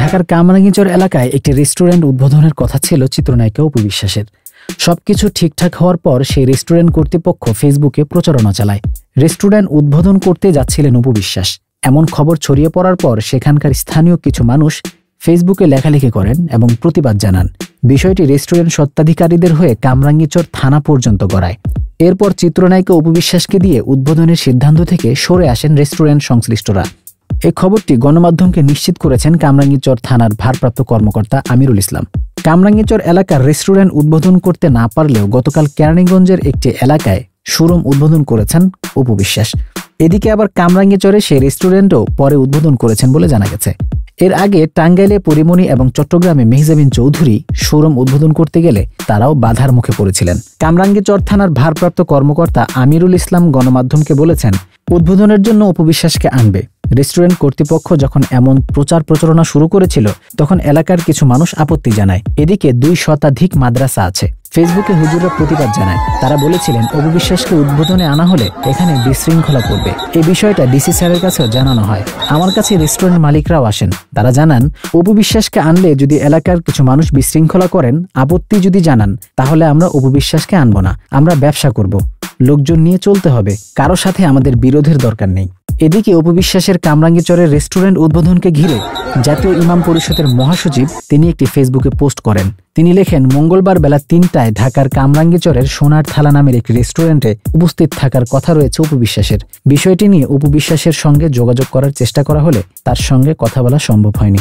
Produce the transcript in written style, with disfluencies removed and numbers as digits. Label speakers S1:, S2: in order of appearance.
S1: ঢাকার কামরাঙ্গীরচর এলাকায় একটি রেস্টুরেন্ট উদ্বোধনের কথা ছিল চিত্রনায়িকা অপু বিশ্বাসের। সবকিছু ঠিকঠাক হওয়ার পর সেই রেস্টুরেন্ট কর্তৃপক্ষ ফেসবুকে প্রচারণা চালায়। রেস্টুরেন্ট উদ্বোধন করতে যাচ্ছিলেন অপু বিশ্বাস। এমন খবর ছড়িয়ে পড়ার পর সেখানকার স্থানীয় কিছু মানুষ ফেসবুকে লেখালেখি করেন এবং প্রতিবাদ জানান। বিষয়টি রেস্টুরেন্ট স্বত্বাধিকারীদের হয়ে কামরাঙ্গীরচর থানা পর্যন্ত গড়ায়। এরপর চিত্রনায়িকা অপু বিশ্বাসকে দিয়ে উদ্বোধনের সিদ্ধান্ত থেকে সরে আসেন রেস্টুরেন্ট সংশ্লিষ্টরা। এই খবরটি গণমাধ্যমকে নিশ্চিত করেছেন কামরাঙ্গীরচর থানার ভারপ্রাপ্ত কর্মকর্তা আমিরুল ইসলাম। কামরাঙ্গীরচর এলাকার রেস্টুরেন্ট উদ্বোধন করতে না পারলেও গতকাল কেরানীগঞ্জের একটি এলাকায় শোরুম উদ্বোধন করেছেন অপু বিশ্বাস। এদিকে আবার কামরাঙ্গীরচরে সেই রেস্টুরেন্টও পরে উদ্বোধন করেছেন বলে জানা গেছে। এর আগে টাঙ্গাইলে পরিমণি এবং চট্টগ্রামে মেহজাবিন চৌধুরী শোরুম উদ্বোধন করতে গেলে তারাও বাধার মুখে পড়েছিলেন। কামরাঙ্গীরচর থানার ভারপ্রাপ্ত কর্মকর্তা আমিরুল ইসলাম গণমাধ্যমকে বলেছেন, উদ্বোধনের জন্য অপু বিশ্বাসকে আনবে। রেস্টুরেন্ট কর্তৃপক্ষ যখন এমন প্রচারণা শুরু করেছিল তখন এলাকার কিছু মানুষ আপত্তি জানায়। এদিকে 2 শতাধিক মাদ্রাসা আছে। ফেসবুকে হুজুররা প্রতিবাদ জানায়। তারা বলেছিলেন অপু বিশ্বাসকে উদ্বোধনে আনা হলে এখানে বিশৃঙ্খলা করবে। এই বিষয়টা ডিসি স্যারের কাছেও জানানো হয়। আমার কাছে রেস্টুরেন্ট মালিকরাও আসেন। তারা জানান অপু বিশ্বাসকে আনলে যদি এলাকার কিছু মানুষ বিশৃঙ্খলা করেন, আপত্তি যদি জানান, তাহলে আমরা অপু বিশ্বাসকে আনবো না। আমরা ব্যবসা করব, লোকজন নিয়ে চলতে হবে, কারো সাথে আমাদের বিরোধের দরকার নেই। এদিকে অপু বিশ্বাসের কামরাঙ্গীরচরের রেস্টুরেন্ট উদ্বোধনকে ঘিরে জাতীয় ইমাম পরিষদের মহাসচিব তিনি একটি ফেসবুকে পোস্ট করেন। তিনি লেখেন, মঙ্গলবার বেলা 3টায় ঢাকার কামরাঙ্গীরচরের সোনার থালা নামের একটি রেস্টুরেন্টে উপস্থিত থাকার কথা রয়েছে অপু বিশ্বাসের। বিষয়টি নিয়ে অপু বিশ্বাসের সঙ্গে যোগাযোগ করার চেষ্টা করা হলে তার সঙ্গে কথা বলা সম্ভব হয়নি।